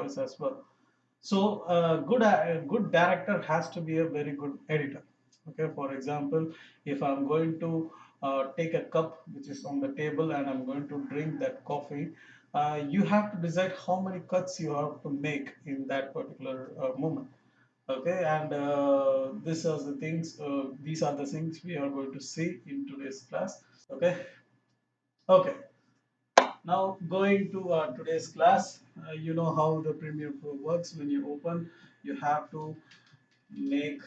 choice as well. So a good director has to be a very good editor. Okay, for example, if I'm going to take a cup which is on the table and I'm going to drink that coffee, you have to decide how many cuts you have to make in that particular moment. Okay, and these are the things we are going to see in today's class. Okay. Okay, now going to today's class, you know how the Premiere Pro works. When you open, you have to make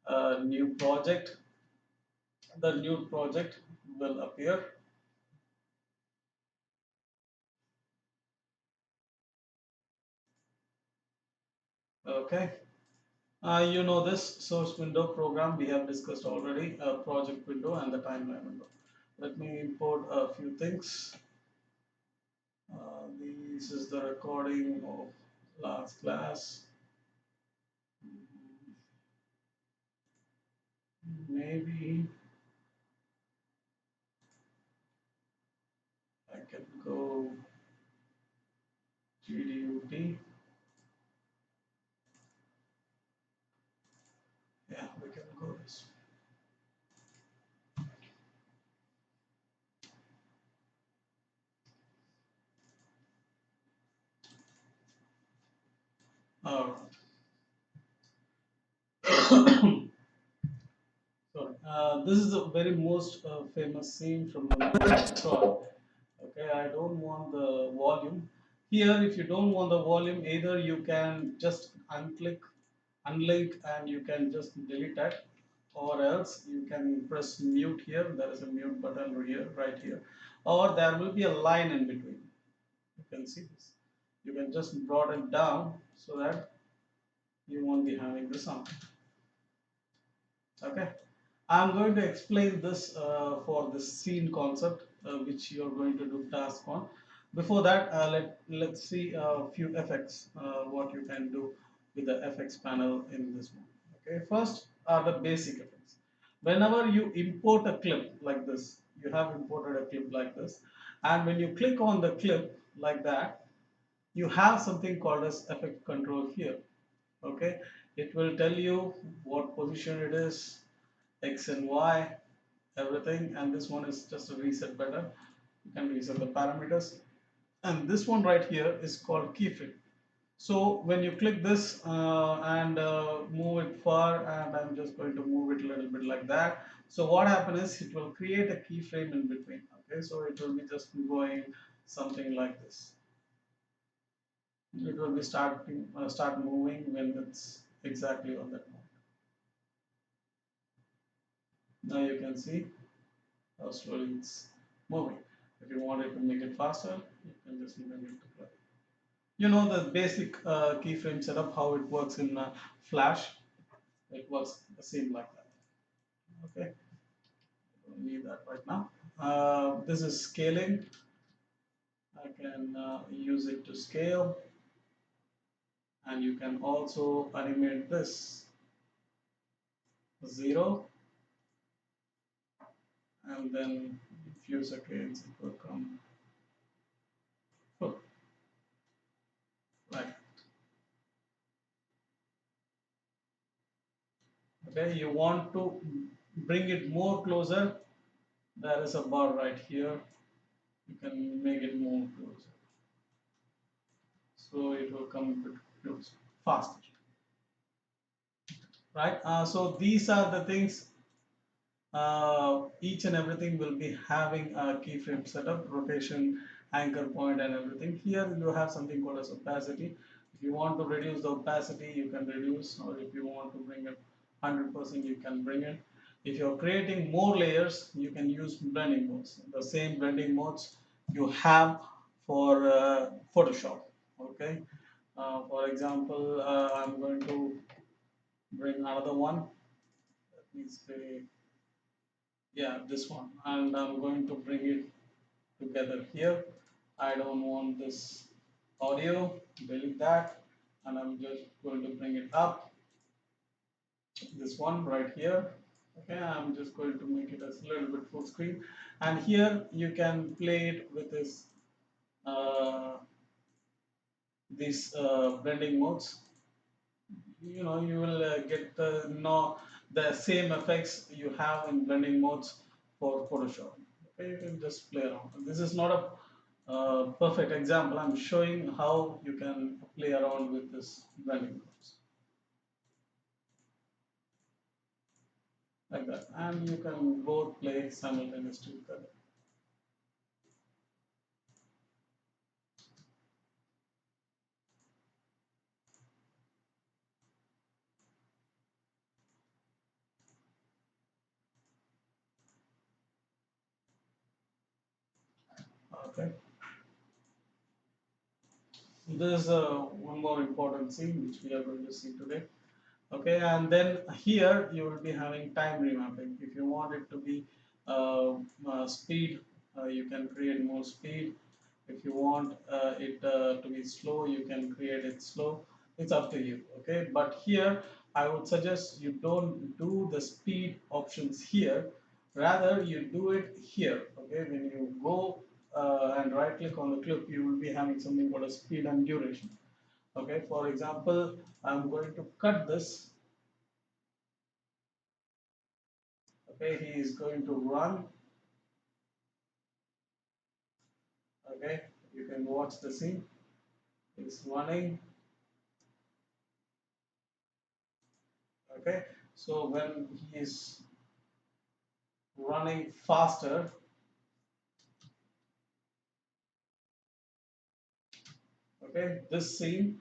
a new project. The new project will appear. Okay, you know this source window program we have discussed already, project window and the timeline window. Let me import a few things. This is the recording of last class. Maybe I can go GDUT. Yeah, we can go this. All right. So this is the very most famous scene from the movie Troy. Okay, I don't want the volume. Here, if you don't want the volume, either you can just unlink, and you can just delete that, or else you can press mute here. There is a mute button here, right here, or there will be a line in between. You can see this. You can just broaden it down so that you won't be having the sound. Okay, I'm going to explain this for the scene concept, which you're going to do task on. Before that, let's see a few effects, what you can do with the effects panel in this one. Okay, first are the basic effects. Whenever you import a clip like this, you have imported a clip like this, and when you click on the clip like that, you have something called as effect control here. Okay, it will tell you what position it is, X and Y, everything, and this one is just a reset button. You can reset the parameters, and this one right here is called keyframe. So when you click this and move it far, and I'm just going to move it a little bit like that. So what happens is it will create a keyframe in between. Okay, so it will be just going something like this. It will be start moving when it's exactly on that point. Now you can see how slowly it's moving. If you wanted to make it faster, you can just bring it to play. You know the basic keyframe setup, how it works in Flash. It works the same like that. Okay, don't need that right now. This is scaling. I can use it to scale, and you can also animate this 0, and then a few seconds it will come full, like. Okay, you want to bring it more closer. There is a bar right here. You can make it more closer, so it will come a bit closer, faster, right? So these are the things. Each and everything will be having a keyframe setup, rotation, anchor point, and everything. Here you have something called as opacity. If you want to reduce the opacity, you can reduce, or if you want to bring it 100%, you can bring it. If you're creating more layers, you can use blending modes. The same blending modes you have for Photoshop. Okay. For example, I'm going to bring another one. Let me say, yeah, this one, and I'm going to bring it together here. I don't want this audio, delete that, and I'm just going to bring it up, this one right here. Okay, I'm just going to make it a little bit full screen, and here you can play it with this uh, these blending modes, you will get the no the same effects you have in blending modes for Photoshop. Okay, you can just play around. This is not a perfect example. I'm showing how you can play around with this blending modes like that, and you can both play simultaneously together. Okay, there's one more important scene which we are going to see today. Okay, and then here you will be having time remapping. If you want it to be speed, you can create more speed. If you want it to be slow, you can create it slow. It's up to you. Okay, but here I would suggest you don't do the speed options here. Rather, you do it here. Okay, when you go and right click on the clip, you will be having something called a speed and duration. Okay, for example, I'm going to cut this. Okay, he is going to run. Okay, you can watch the scene. He's running. Okay, so when he is running faster, okay, this scene,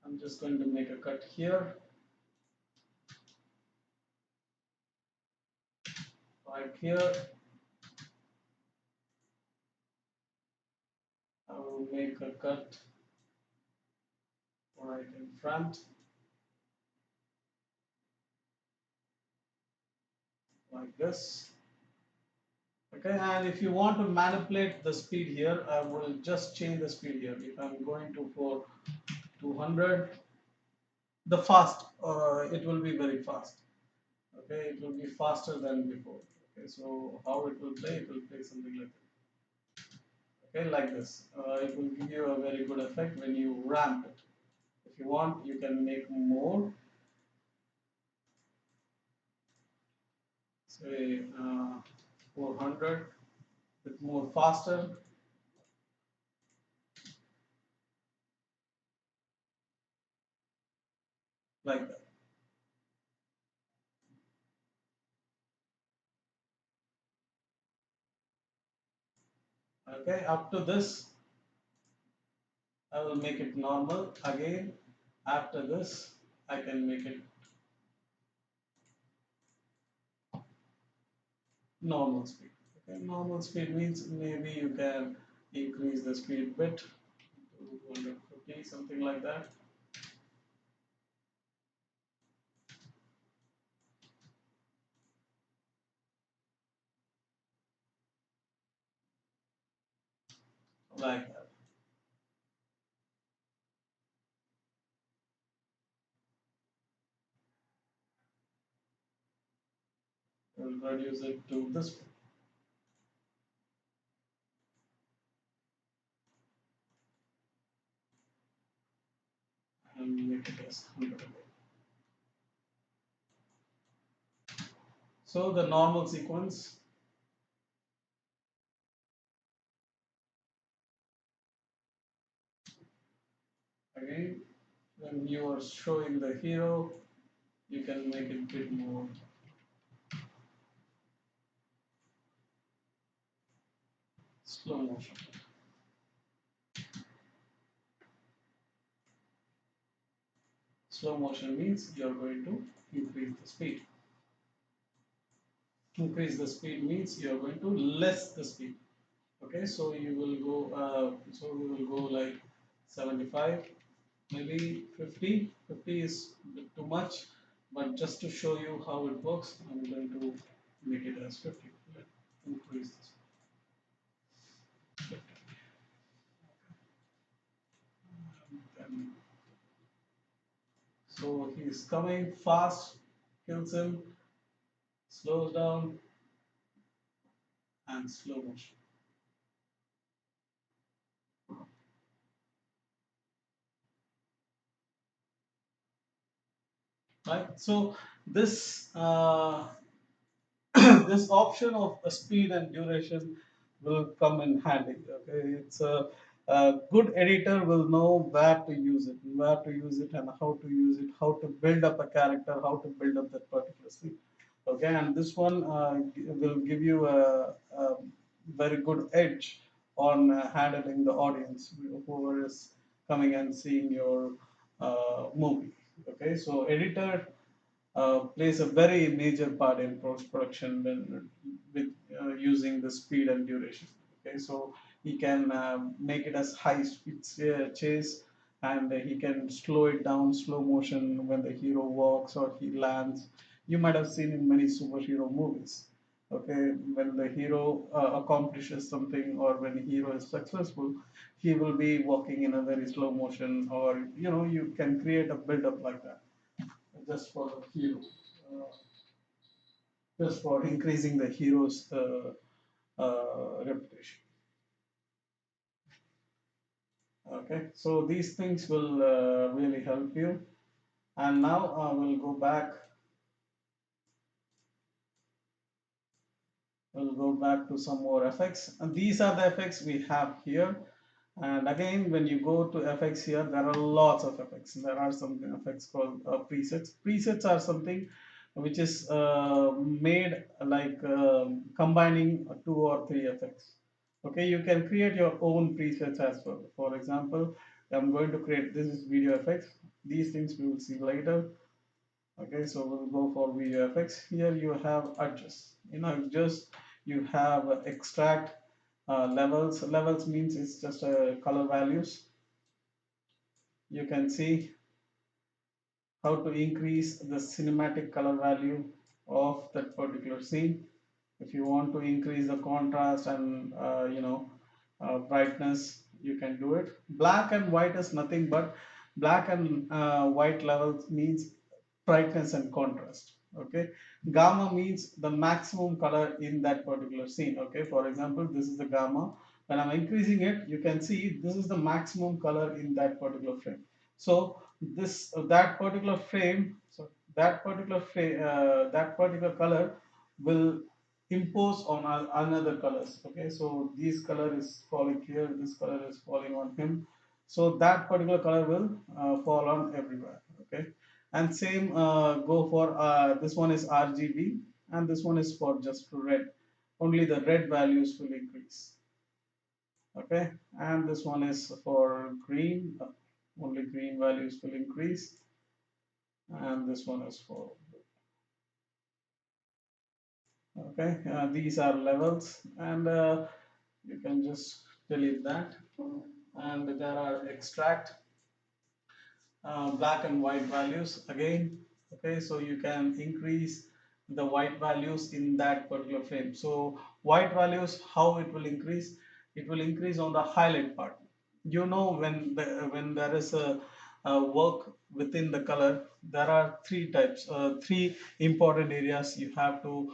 I'm just going to make a cut here, right here. I will make a cut right in front, like this. Okay, and if you want to manipulate the speed here, I will just change the speed here. If I'm going to for 200, the fast, it will be very fast. Okay, it will be faster than before. Okay, so how it will play something like that. Okay, like this. It will give you a very good effect when you ramp it. If you want, you can make more, say 400, bit more faster, like that. Okay, up to this, I will make it normal again. After this, I can make it normal speed. Okay, normal speed means maybe you can increase the speed bit to 250, something like that. Like that. We'll reduce it to this and make it as 100. So the normal sequence, again, when you are showing the hero, you can make it a bit more slow motion. Slow motion means you are going to increase the speed. Increase the speed means you are going to less the speed. Okay, so you will go, so we will go like 75, maybe 50. 50 is a bit too much, but just to show you how it works, I'm going to make it as 50. Let's increase this. 50. Then, so he's coming fast, kills him, slows down, and slow motion. right? So this this option of speed and duration will come in handy. Okay, a good editor will know where to use it, and how to use it, how to build up a character, how to build up that particular scene. Okay, and this one will give you a very good edge on handling the audience whoever is coming and seeing your movie. Okay, so editor plays a very major part in post production when with using the speed and duration. Okay, so he can make it as high speed chase, and he can slow it down, slow motion when the hero walks or he lands. You might have seen in many superhero movies. Okay, when the hero accomplishes something or when the hero is successful, he will be walking in a very slow motion, or you can create a build up like that just for the hero, uh, just for increasing the hero's reputation. Okay, so these things will really help you. And now we'll go back to some more effects. And these are the effects we have here. And again, when you go to effects here, there are lots of effects. There are some effects called presets. Presets are something which is made like combining two or three effects. Okay, you can create your own presets as well. For example, I'm going to create this is video effects. These things we will see later. Okay, so we'll go for video effects. Here you have adjust. Just you have extract levels. Levels means it's just color values. You can see how to increase the cinematic color value of that particular scene. If you want to increase the contrast and brightness, you can do it. Black and white is nothing but black and white levels means brightness and contrast. Okay, gamma means the maximum color in that particular scene. Okay, for example, this is the gamma. When I'm increasing it, you can see this is the maximum color in that particular frame. So this that particular frame, so that particular color will impose on another colors. Okay, so this color is falling here, this color is falling on him, so that particular color will fall on everywhere. Okay, and same go for this one is RGB, and this one is for just red. Only the red values will increase. Okay, and this one is for green. Only green values will increase, and this one is for okay. These are levels, and you can just delete that. And there are extract black and white values again. Okay, so you can increase the white values in that particular frame. So white values, how it will increase? It will increase on the highlight part. When there is a work within the color, there are three types, three important areas you have to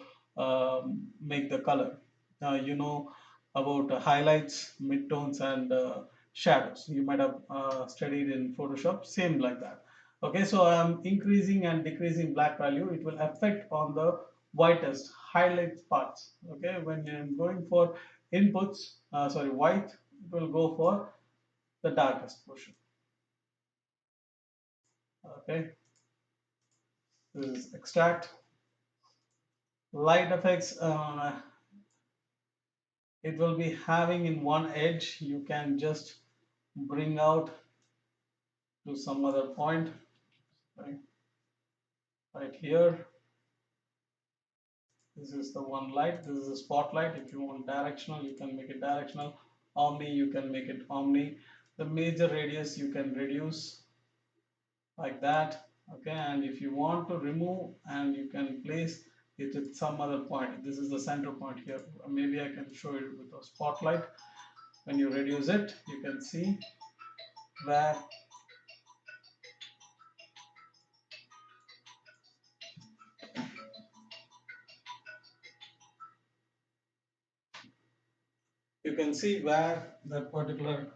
make the color. You know about highlights, midtones, and shadows. You might have studied in Photoshop, same like that. Okay, so I'm increasing and decreasing black value. It will affect on the whitest highlight parts. Okay, when I'm going for inputs, sorry, white, it will go for the darkest portion. Okay, this is extract. Light effects, it will be having in one edge. You can just bring out to some other point, right, right here. This is the one light. This is a spotlight. If you want directional, you can make it directional. Omni, you can make it omni. The major radius you can reduce like that. Okay, and if you want to remove, and you can place it at some other point. This is the center point here. Maybe I can show it with a spotlight. When you reduce it, you can see where that particular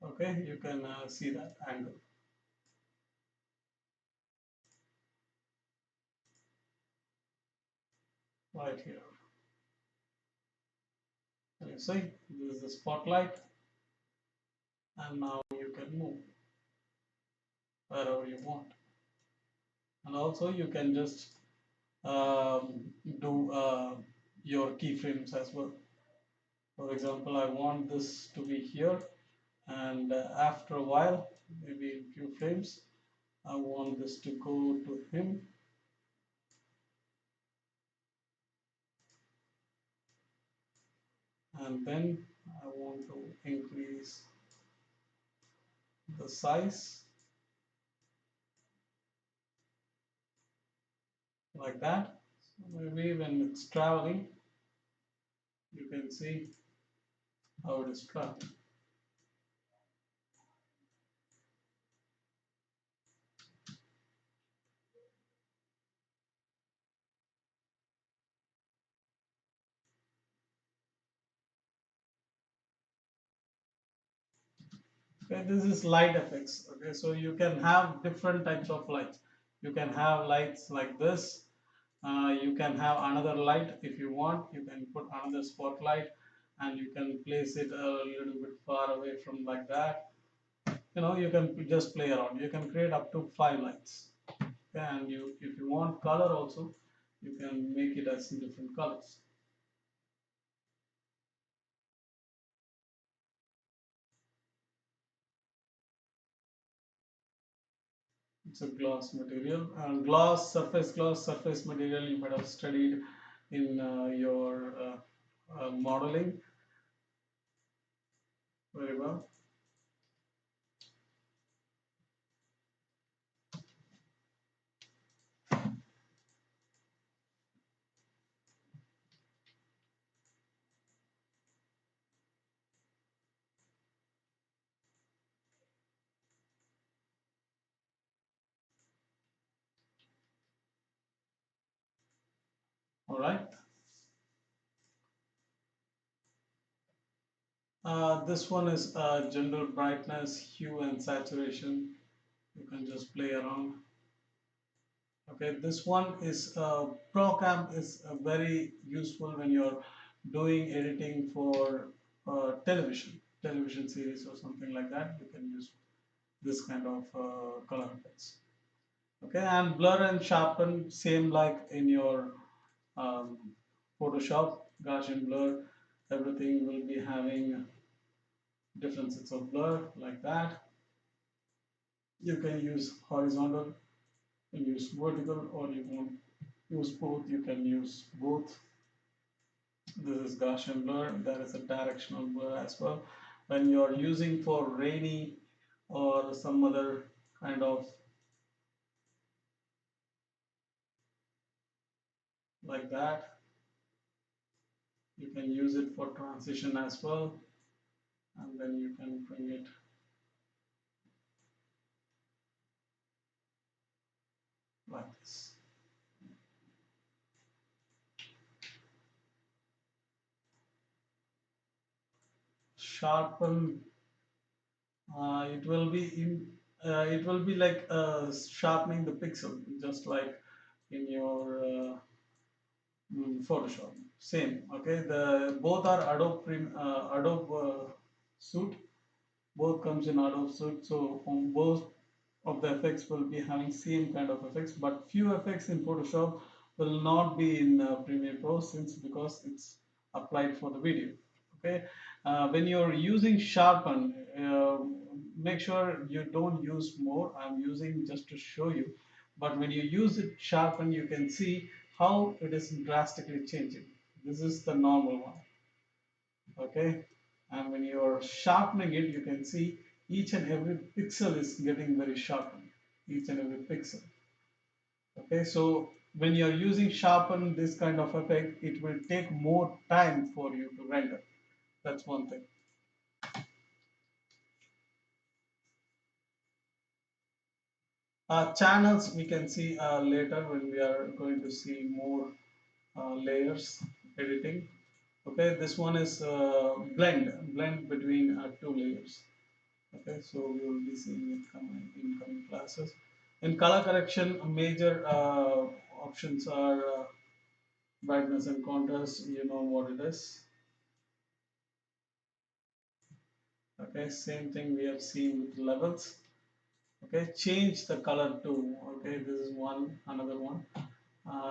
Okay, you can see that angle right here. And you see, this is the spotlight, and now you can move wherever you want. And also you can just do your keyframes as well. For example, I want this to be here, and after a while, maybe in few frames, I want this to go to him, and then I want to increase the size like that. So maybe when it's traveling, you can see how it is traveling. Okay, this is light effects. Okay, so you can have different types of lights. You can have lights like this. You can have another light if you want. You can put another spotlight, and you can place it a little bit far away from like that. You know, you can just play around. You can create up to 5 lights. Okay, and if you want color also, you can make it as different colors. It's a glass material, and glass surface material you might have studied in your modeling very well. All right. This one is general brightness, hue, and saturation. You can just play around. Okay, this one is ProCam is very useful when you're doing editing for television series or something like that. You can use this kind of color effects. Okay, and blur and sharpen, same like in your um, Photoshop, Gaussian blur. Everything will be having different sets of blur like that. You can use horizontal, you can use vertical, or you can use both. You can use both. This is Gaussian blur. There is a directional blur as well. When you're using for rainy or some other kind of like that, you can use it for transition as well, and then you can bring it like this. Sharpen, it will be like sharpening the pixel, just like in your Photoshop. Same, okay. The both are Adobe suite. Both comes in Adobe suite, so on both of the effects will be having same kind of effects, but few effects in Photoshop will not be in Premiere Pro since because it's applied for the video. Okay, when you're using sharpen, make sure you don't use more. I'm using just to show you, but when you use it sharpen, you can see how it is drastically changing. This is the normal one. Okay, and when you're sharpening it, you can see each and every pixel is getting very sharpened, each and every pixel. Okay, so when you're using sharpen this kind of effect, it will take more time for you to render. That's one thing. Channels we can see later when we are going to see more layers editing. Okay, this one is blend between two layers. Okay, so we will be seeing it coming in coming classes. In color correction, major options are brightness and contrast. You know what it is. Okay, same thing we have seen with levels. Okay, change the color to. Okay, this is one, another one.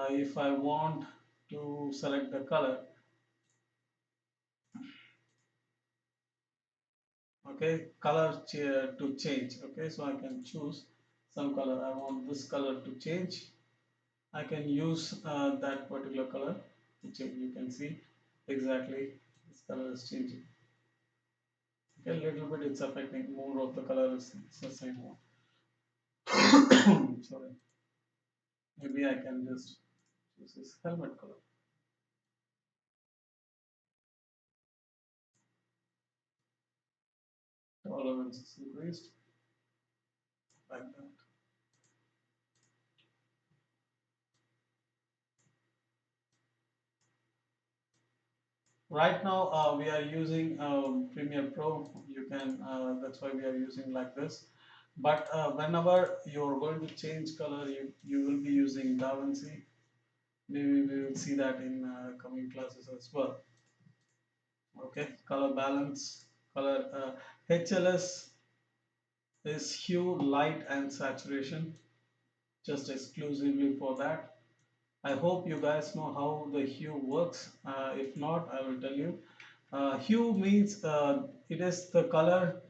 If I want to select the color, okay, to change. Okay, so I can choose some color. I want this color to change. I can use that particular color to change. You can see exactly this color is changing. Okay, a little bit it's affecting. More of the color is it's the same one. Sorry. Maybe I can just choose this helmet color. Tolerance is increased like that. Right now we are using Premiere Pro. You can that's why we are using like this. But whenever you're going to change color, you will be using DaVinci. Maybe we will see that in coming classes as well. Okay, color balance, color HLS is hue, light, and saturation, just exclusively for that. I hope you guys know how the hue works. If not, I will tell you. Hue means it is the color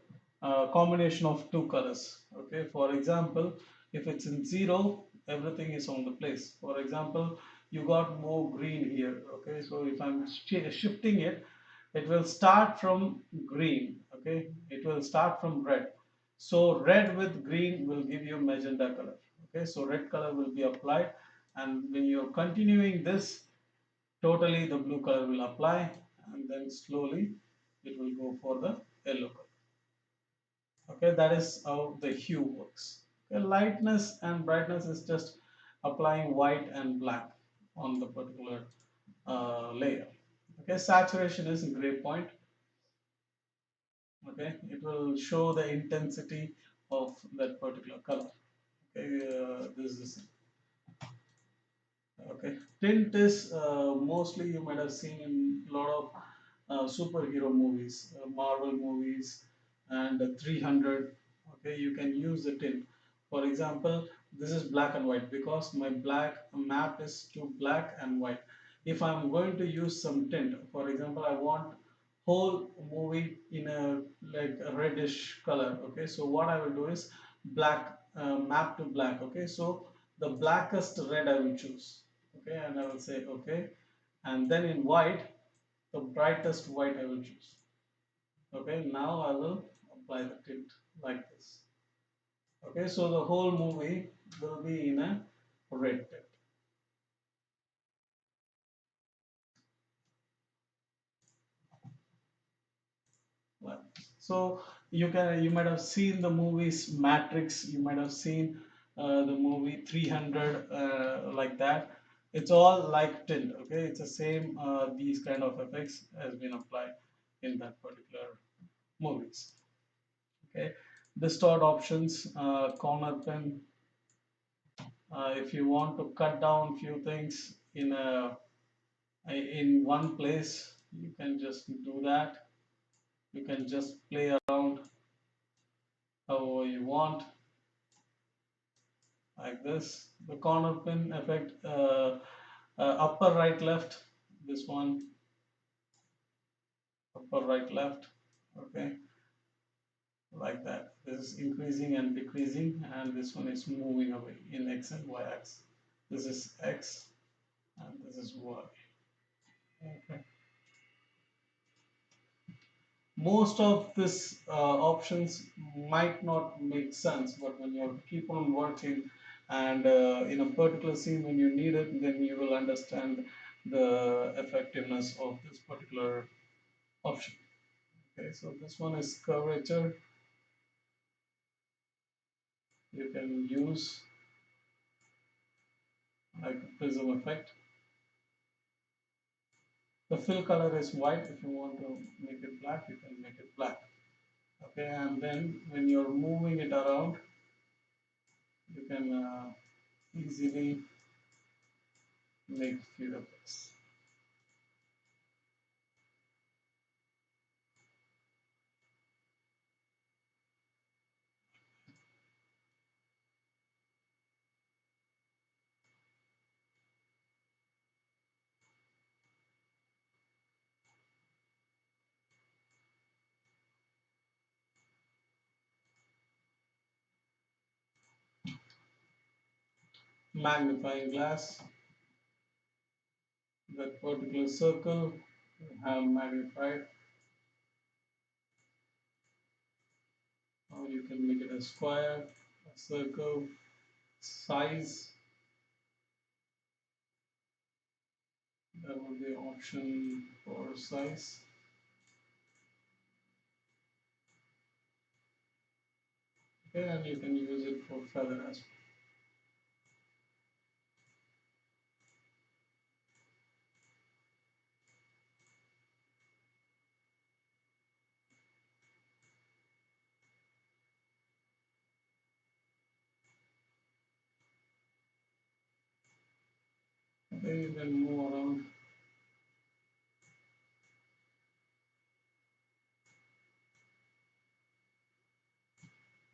combination of two colors. Okay, for example, if it's in zero, everything is on the place. For example, you got more green here. Okay, so if I'm shifting it, it will start from green. Okay, it will start from red. So red with green will give you magenta color. Okay, so red color will be applied, and when you're continuing this, totally the blue color will apply, and then slowly it will go for the yellow color. Okay, that is how the hue works. Okay, lightness and brightness is just applying white and black on the particular layer. Okay, saturation is gray point. Okay, it will show the intensity of that particular color. Okay, this is okay. Tint is mostly you might have seen in a lot of superhero movies, Marvel movies, and 300. Okay, you can use the tint. For example, this is black and white because my black map is to black and white. If I'm going to use some tint, for example, I want whole movie in a like a reddish color. Okay, so what I will do is black map to black. Okay, so the blackest red I will choose. Okay, and I will say okay, and then in white the brightest white I will choose. Okay, now I will apply the tint like this. Okay, so the whole movie will be in a red tint. Like so you might have seen the movies Matrix, you might have seen the movie 300 like that. It's all like tint. Okay, it's the same. These kind of effects has been applied in that particular movies. Okay, distort options, corner pen. If you want to cut down few things in one place, you can just do that. You can just play around however you want, like this. The corner pin effect, upper right left. This one, upper right left. Okay, like that. This is increasing and decreasing, and this one is moving away in x and y axis. This is x, and this is y. Okay. Most of these options might not make sense, but when you keep on working and in a particular scene when you need it, then you will understand the effectiveness of this particular option. Okay, so this one is curvature. You can use like a prism effect. The fill color is white. If you want to make it black, you can make it black. Okay, and then when you're moving it around, you can easily make few effects. Magnifying glass, that particular circle you have magnified, or you can make it a square, a circle, size. That would be option for size. Okay, and you can use it for feather as well. Okay, you can move around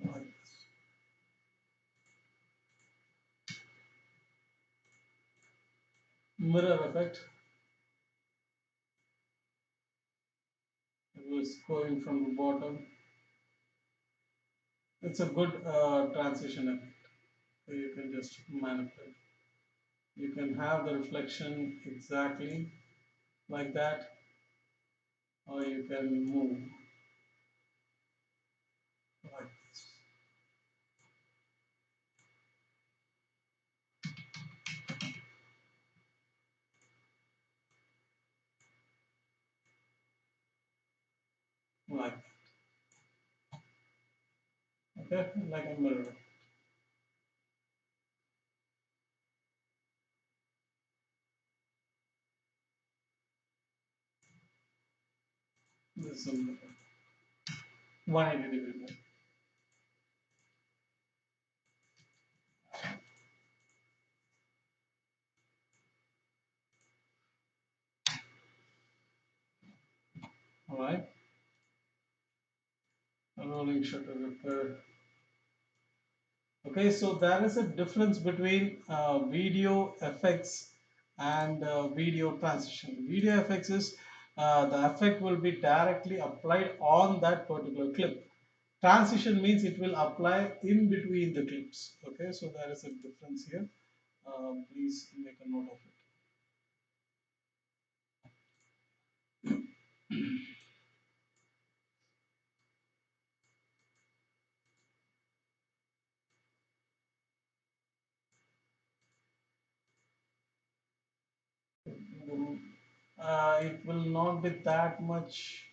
like this. Mirror effect. It was going from the bottom. It's a good transition effect. So you can just manipulate. You can have the reflection exactly like that, or you can move like this. Like that. Okay, like a mirror. This is a mirror. 180 degree mirror. Alright. Rolling shutter repair. Okay, so there is a difference between video effects and video transition. Video effects is the effect will be directly applied on that particular clip. Transition means it will apply in between the clips. Okay, so there is a difference here. Please make a note of it. It will not be that much.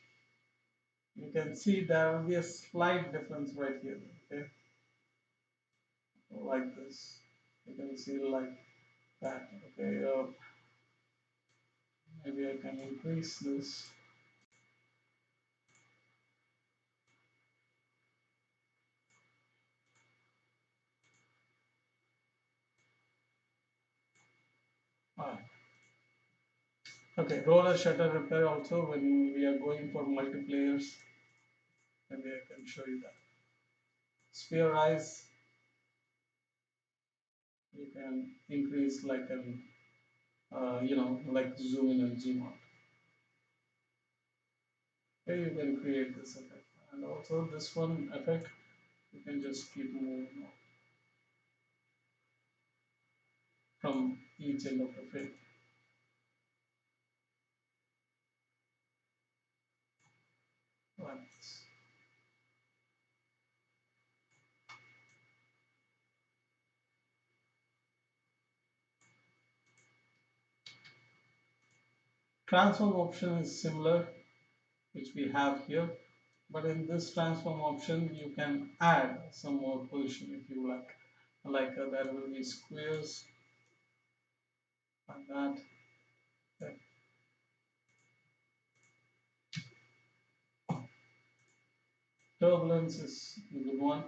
You can see there will be a slight difference right here. Okay, like this. You can see like that. Okay, maybe I can increase this. Ah, okay, roller shutter repair also when we are going for multiplayers. Maybe I can show you that. Sphere eyes, you can increase like an, like zoom in and zoom out. Okay, you can create this effect. And also this one effect, you can just keep moving from each end of the frame. Like this. Transform option is similar, which we have here, but in this transform option you can add some more position if you like there will be squares like that. Okay. So turbulence is a good one.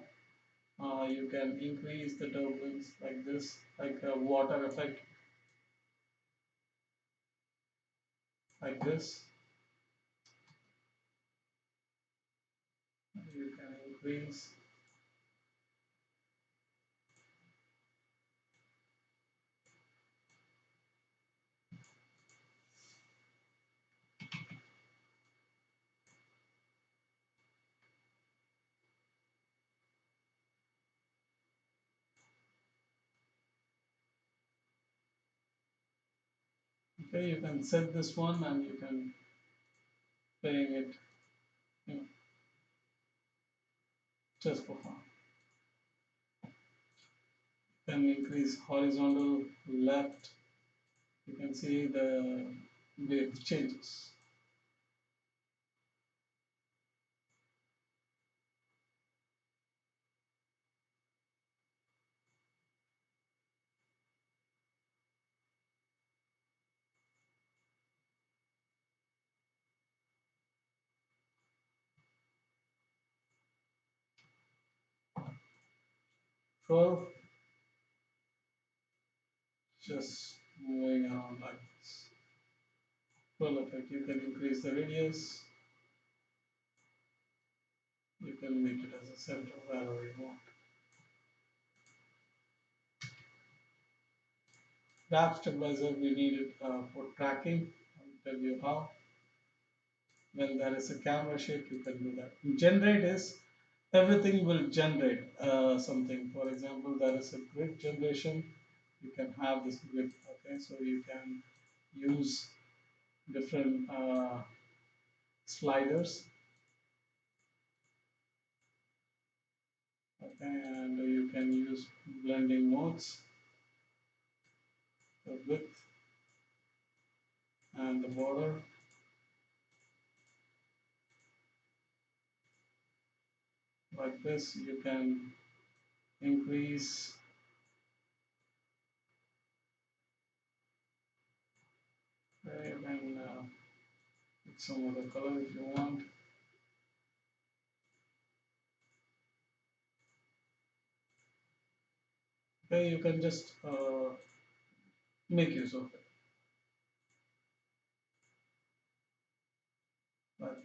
You can increase the turbulence like this, like a water effect, like this. You can increase. Okay, you can set this one and you can playing it, you know, just for fun. Then increase horizontal left. You can see the wave changes. 12, just moving around like this. 12 effect. You can increase the radius. You can make it as a center wherever you want. Graph stabilizer we need it for tracking. I'll tell you how. When there is a camera shake, you can do that. Generate is everything will generate something. For example, there is a grid generation. You can have this grid. Okay, so you can use different sliders. Okay, and you can use blending modes, the width and the border. Like this, you can increase. Okay, and put some other color if you want. Okay, you can just make use of it like that.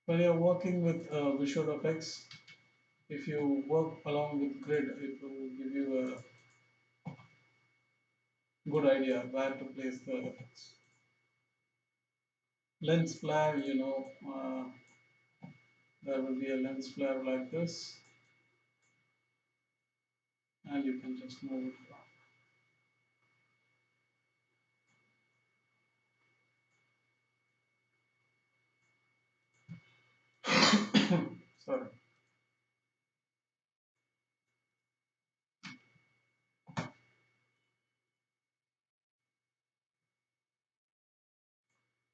When you're working with visual effects, if you work along with grid, it will give you a good idea where to place the effects. Lens flare, there will be a lens flare like this, and you can just move it around. Sorry.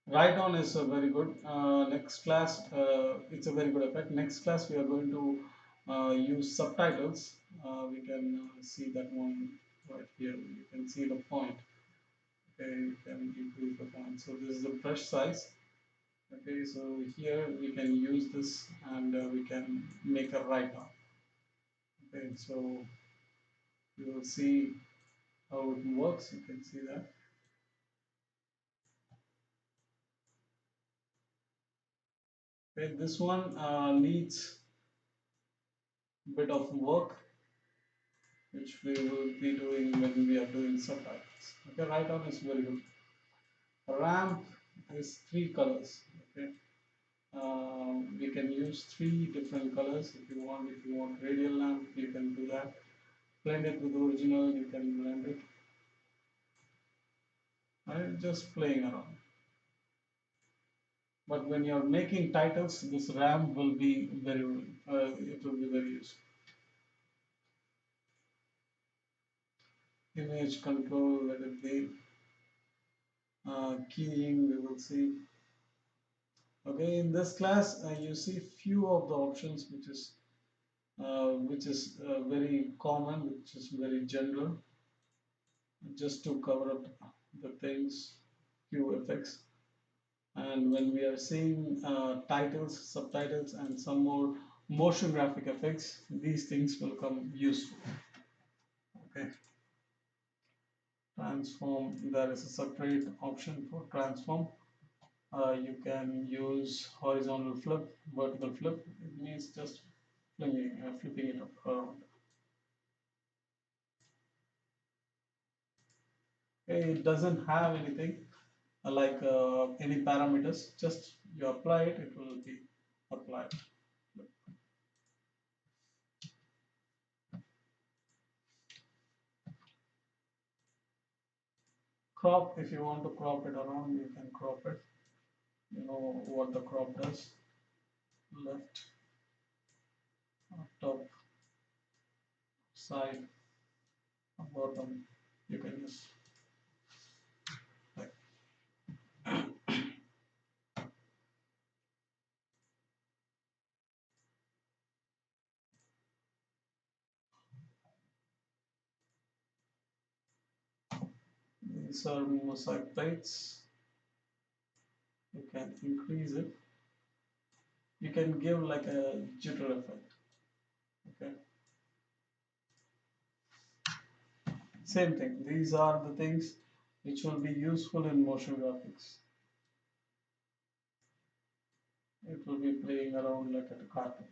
Right on is very good. Next class, it's a very good effect. Next class, we are going to use subtitles. We can see that one right here. You can see the point. Okay, you can increase the point. So this is the brush size. Okay, so here we can use this and we can make a write on. Okay, so you will see how it works. You can see that. Okay, this one needs a bit of work, which we will be doing when we are doing subtitles. Okay, write on is very good. Ramp is three colors. Okay, we can use three different colors if you want. If you want radial lamp, you can do that. Blend it with original, you can blend it. I'm just playing around. But when you're making titles, this RAM will be it will be very useful. Image control, let it be. Keying, we will see. Okay, in this class, you see few of the options, which is very common, which is very general, just to cover up the things, few effects. And when we are seeing titles, subtitles, and some more motion graphic effects, these things will come useful. Okay, transform. There is a separate option for transform. You can use horizontal flip, vertical flip. It means just flipping it around. Okay, it doesn't have anything like any parameters. Just you apply it, it will be applied. Crop, if you want to crop it around, you can crop it. You know what the crop does. Left, top, side, bottom. You can just like these are mosaic plates. You can increase it. You can give like a jitter effect. Okay, same thing. These are the things which will be useful in motion graphics. It will be playing around like at a cartoon.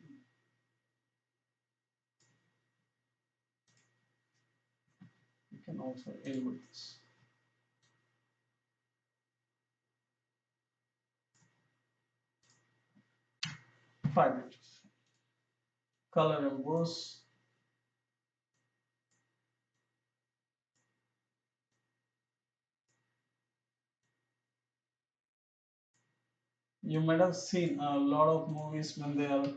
You can also input this. 5 inches. Color emboss. You might have seen a lot of movies when they are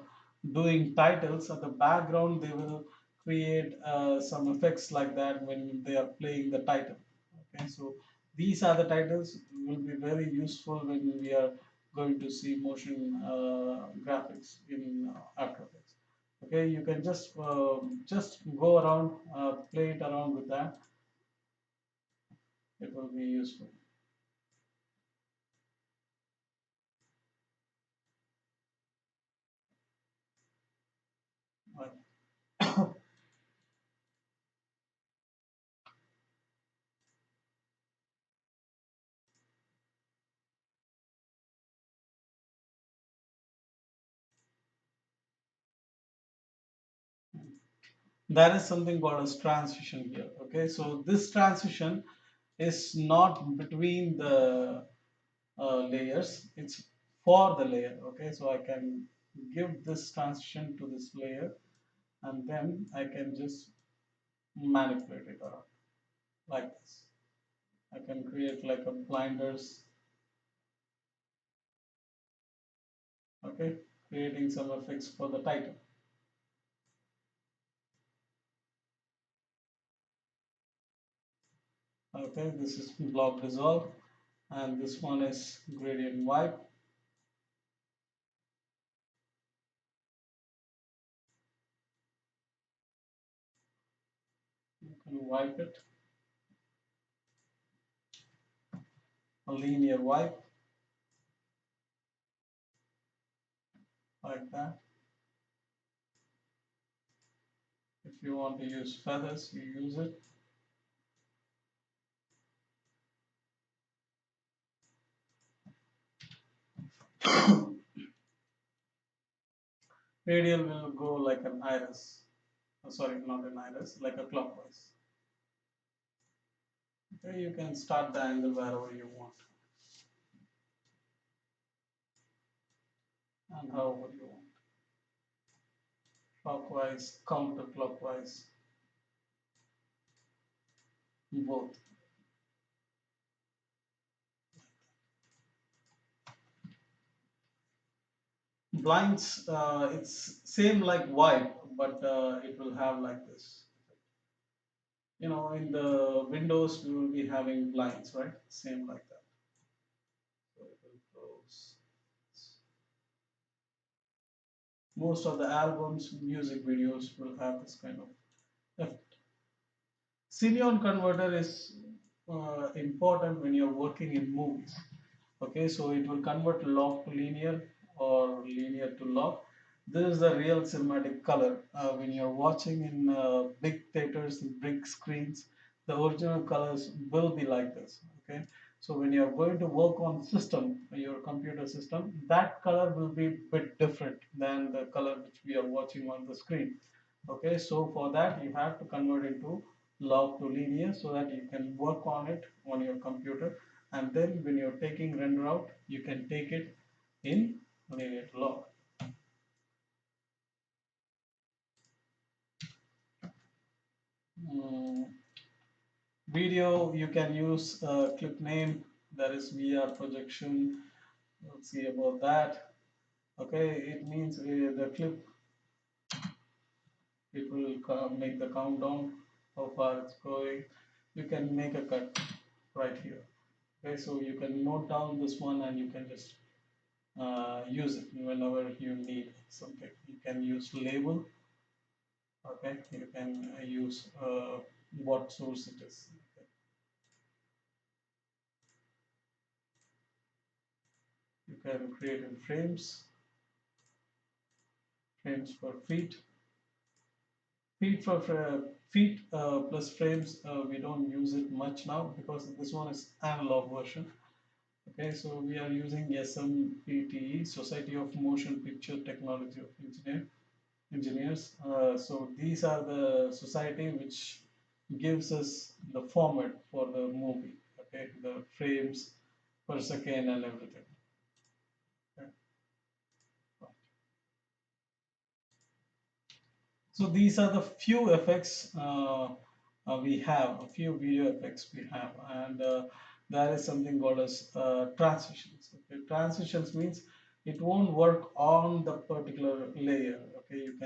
doing titles at the background, they will create some effects like that when they are playing the title. Okay, so these are the titles will be very useful when we are going to see motion graphics in After Effects. Okay, you can just go around, play it around with that. It will be useful. Right. There is something called as transition here. Okay, so this transition is not between the layers, it's for the layer. Okay, so I can give this transition to this layer and then I can just manipulate it around like this. I can create like a blinders. Okay, creating some effects for the title. Okay, this is block dissolve and this one is gradient wipe. You can wipe it, a linear wipe like that. If you want to use feathers, you use it. Radial will go like an iris. Oh, sorry, not an iris, like a clockwise. Okay, you can start the angle wherever you want and however you want. Clockwise, counterclockwise, both. Blinds, it's same like white, but it will have like this. You know, in the windows, we will be having blinds, right? Same like that. So it will close. Most of the albums, music videos will have this kind of effect. Cineon converter is important when you're working in movies. Okay, so it will convert log to linear or linear to log. This is the real cinematic color. When you're watching in big theaters and big screens, the original colors will be like this. Okay, so when you're going to work on system, your computer system, that color will be a bit different than the color which we are watching on the screen. Okay, so for that you have to convert into log to linear so that you can work on it on your computer, and then when you're taking render out you can take it in linear to log. Mm, Video, you can use clip name, that is VR projection. Let's see about that. Okay, it means the clip, it will make the countdown how far it's going. You can make a cut right here. Okay, so you can note down this one and you can just use it whenever you need something. You can use label. Okay, you can use what source it is. Okay. You can create in frames, frames per feet, feet for feet plus frames. We don't use it much now because this one is analog version. Okay, so we are using SMPTE, Society of Motion Picture Technology of Engineers. So these are the society which gives us the format for the movie. Okay, the frames per second and everything. Okay. So these are the few effects we have, a few video effects we have, and there is something called as transitions. Okay, transitions means it won't work on the particular layer. Okay, you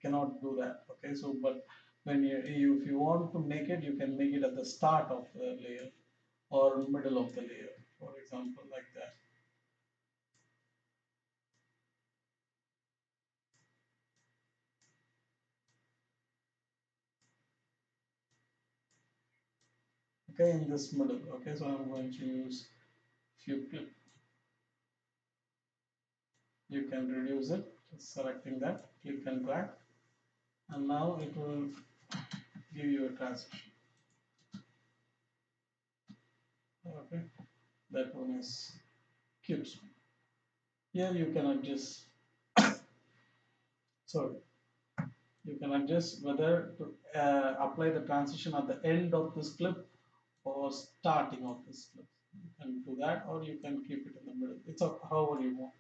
cannot do that. Okay, so but when you if you want to make it, you can make it at the start of the layer or middle of the layer, for example, like that. Okay, in this middle. Okay, so I'm going to use few clip. You can reduce it, just selecting that, click and drag, and now it will give you a transition. Okay, that one is cubes. Here you can adjust, sorry, you can adjust whether to apply the transition at the end of this clip or starting of this clip. You can do that, or you can keep it in the middle. It's up however you want.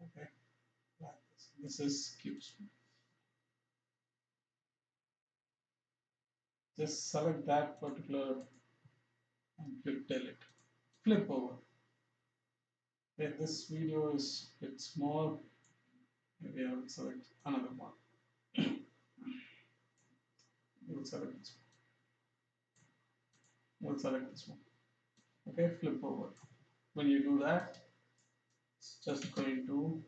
Okay, like this. This is cubes. Just select that particular and click delete. Flip over. Okay, this video is a bit small. Maybe I will select another one. We'll select this one. We'll select this one. Okay, flip over. When you do that, it's just going to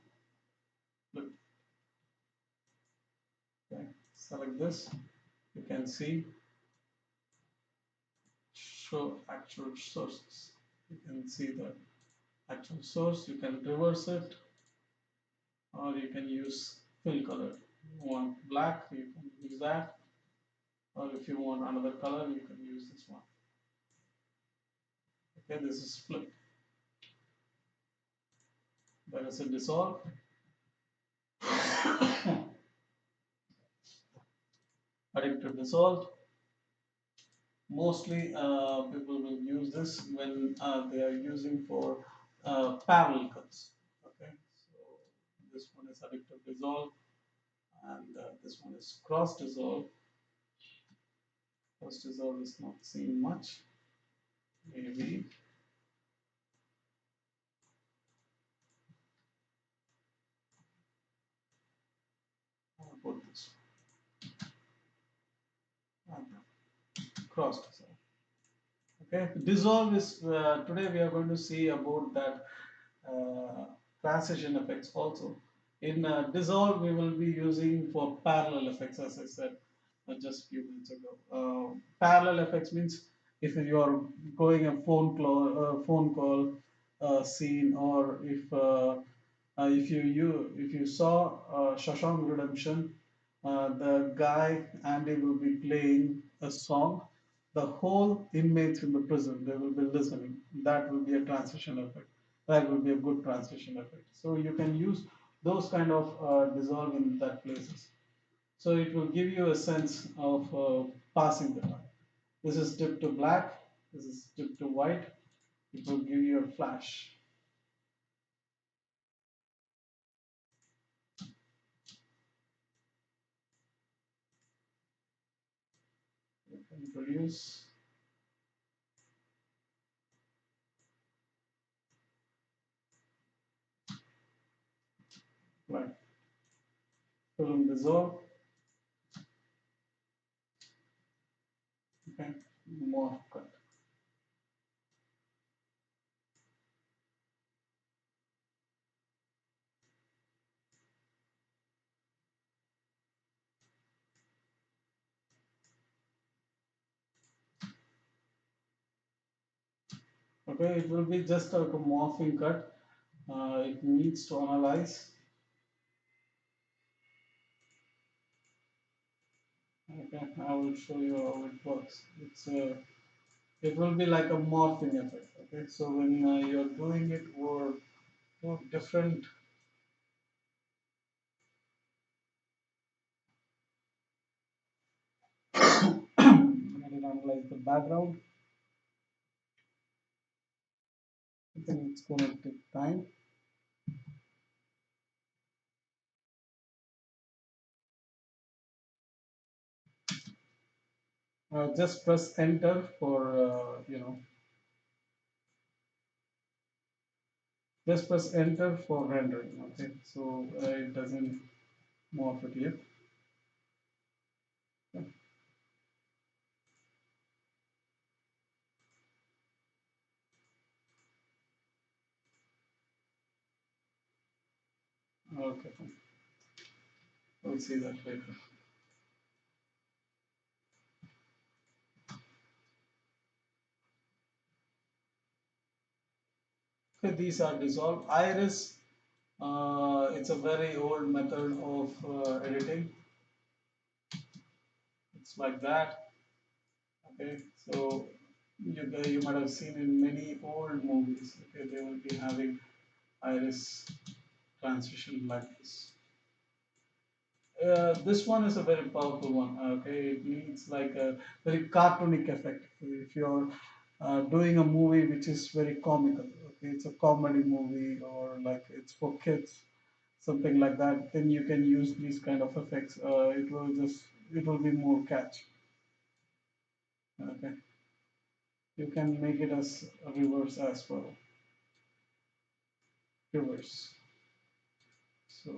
flip. Okay, select this. You can see show actual sources. You can see the actual source. You can reverse it, or you can use fill color. You want black, you can use that, or if you want another color, you can use this one. Okay, this is flip. There is a dissolve. Additive dissolve. Mostly people will use this when they are using for parallel cuts. Okay, so this one is additive dissolve, and this one is cross dissolve. Cross dissolve is not seen much. Maybe I'll put this one. Cross dissolve. Okay, dissolve is today we are going to see about that uh, transition effects also. In dissolve, we will be using for parallel effects, as I said just a few minutes ago. Parallel effects means if you are going a phone call, scene, or if you saw Shashank Redemption, the guy Andy will be playing a song. The whole inmates in the prison, they will be listening. That will be a transition effect. That will be a good transition effect. So you can use those kind of dissolve in that places. So it will give you a sense of passing the time. This is dipped to black. This is dipped to white. It will give you a flash. Introduce black. Film dissolve. Okay. More cut. Okay. It will be just like a morphing cut. It needs to analyze. Okay. I will show you how it works. It will be like a morphing effect. Okay. So when you're doing it for different, let it analyze the background. I think it's going to take time. Just press enter for just press enter for rendering. Okay, so it doesn't morph it yet. Okay, fine. We'll see that later. Okay, these are dissolved. Iris, it's a very old method of editing. It's like that. Okay, so you might have seen in many old movies. Okay, they will be having iris transition like this. This one is a very powerful one. Okay, it needs like a very cartoonic effect. If you're doing a movie which is very comical, okay, it's a comedy movie or like it's for kids, something like that, then you can use these kind of effects. It will be more catchy. Okay, you can make it as a reverse as well. Reverse. So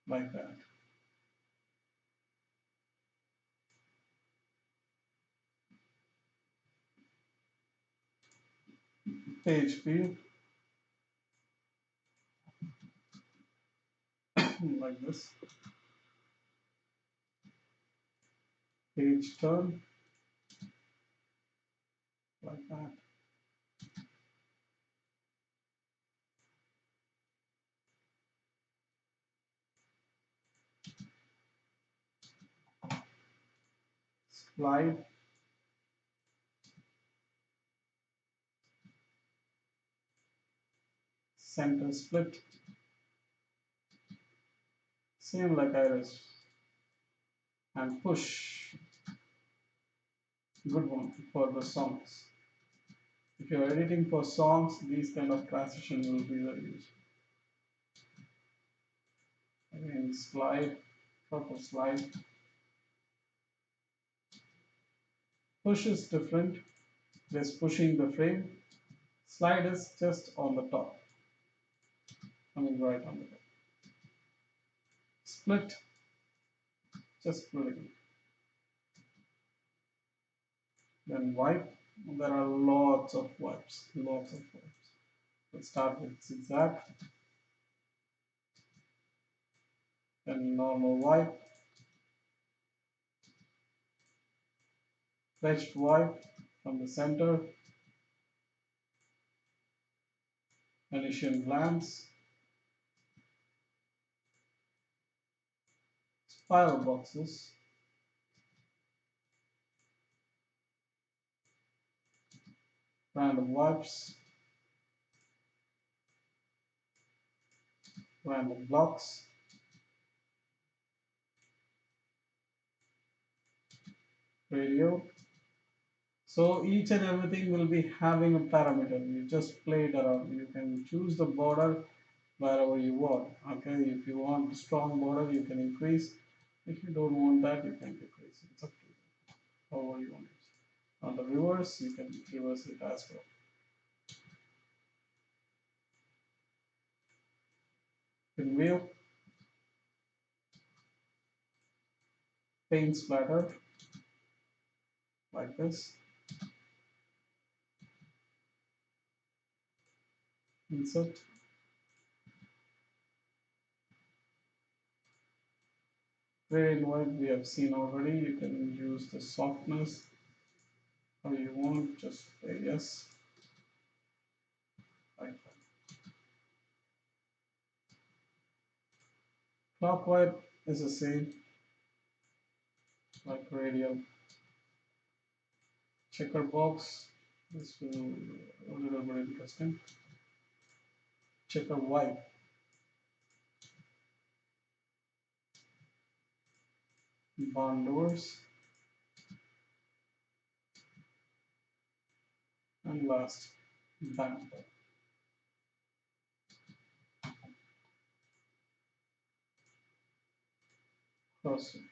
like that. Page view like this. Page turn like that. Slide, center split, same like iris, and push. Good one for the songs. If you're editing for songs, these kind of transition will be very useful. Again, slide, proper slide. Push is different, just pushing the frame. Slide is just on the top, coming right on the top. Split, just splitting. Then wipe, there are lots of wipes, lots of wipes. Let's start with zigzag, then normal wipe, fetched wipe from the center, Venetian blanks, spiral boxes, random wipes, random blocks, radio. So each and everything will be having a parameter. You just play it around. You can choose the border wherever you want. Okay, if you want strong border, you can increase. If you don't want that, you can decrease. It's up to you. However you want it. On the reverse, you can reverse it as well. Pinwheel, paint splatter like this. Insert. Gray and white we have seen already. You can use the softness how you want. Just say yes. Like that. Clockwise is the same like radial. Checker box. This will a little bit interesting. Checker white. Barn doors. And last, bank crossing.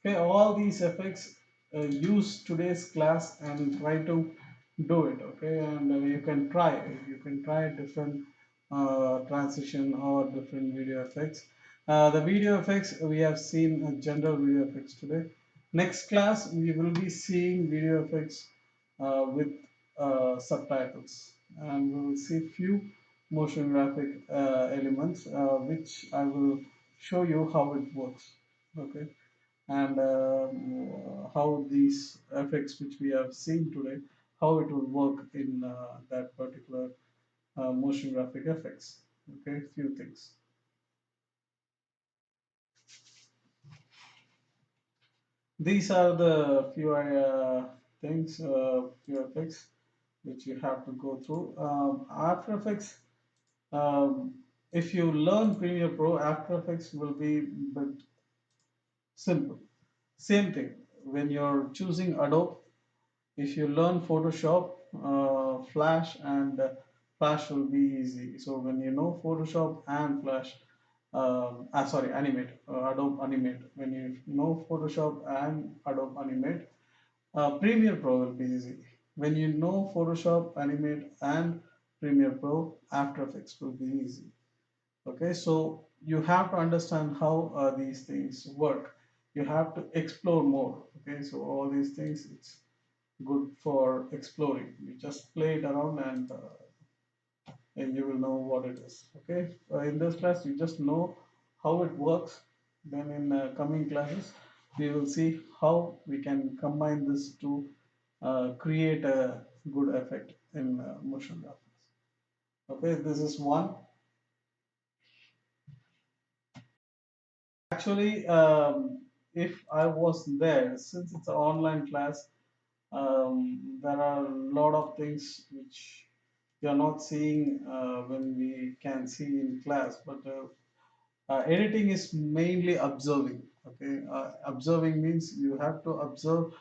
Okay, all these effects use today's class and try to do it. Okay, and you can try different transition or different video effects. The video effects we have seen general video effects today. Next class we will be seeing video effects with subtitles, and we will see few motion graphic elements which I will show you how it works. Okay, and how these effects which we have seen today, how it will work in that particular motion graphic effects. Okay, few things. These are the few things, few effects which you have to go through. After Effects, um, if you learn Premiere Pro, After Effects will be but simple. Same thing when you're choosing Adobe. If you learn Photoshop, Flash and Flash will be easy. So when you know Photoshop and Flash, sorry, Animate, Adobe Animate. When you know Photoshop and Adobe Animate, Premiere Pro will be easy. When you know Photoshop, Animate and Premiere Pro, After Effects will be easy. Okay, so you have to understand how these things work. You have to explore more. Okay, so all these things, it's good for exploring. You just play it around and you will know what it is. Okay, in this class you just know how it works. Then in coming classes we will see how we can combine this to create a good effect in motion graphics. Okay, this is one. Actually, if I was there, since it's an online class, there are a lot of things which we are not seeing when we can see in class, but editing is mainly observing. Okay, observing means you have to observe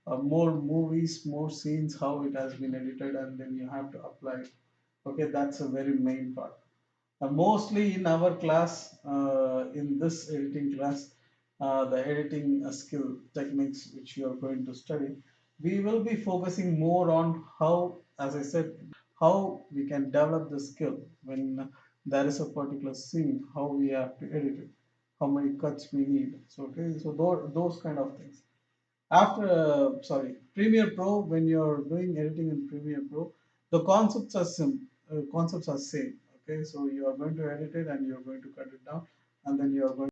more movies, more scenes, how it has been edited, and then you have to apply it. Okay, that's a very main part. Mostly in our class, in this editing class, the editing skill techniques which you are going to study, we will be focusing more on how, as I said, how we can develop the skill when there is a particular scene, how we have to edit it, how many cuts we need. So, okay, so those kind of things. After, sorry, Premiere Pro, when you're doing editing in Premiere Pro, the concepts are same. Okay, so you are going to edit it and you're going to cut it down, and then you are going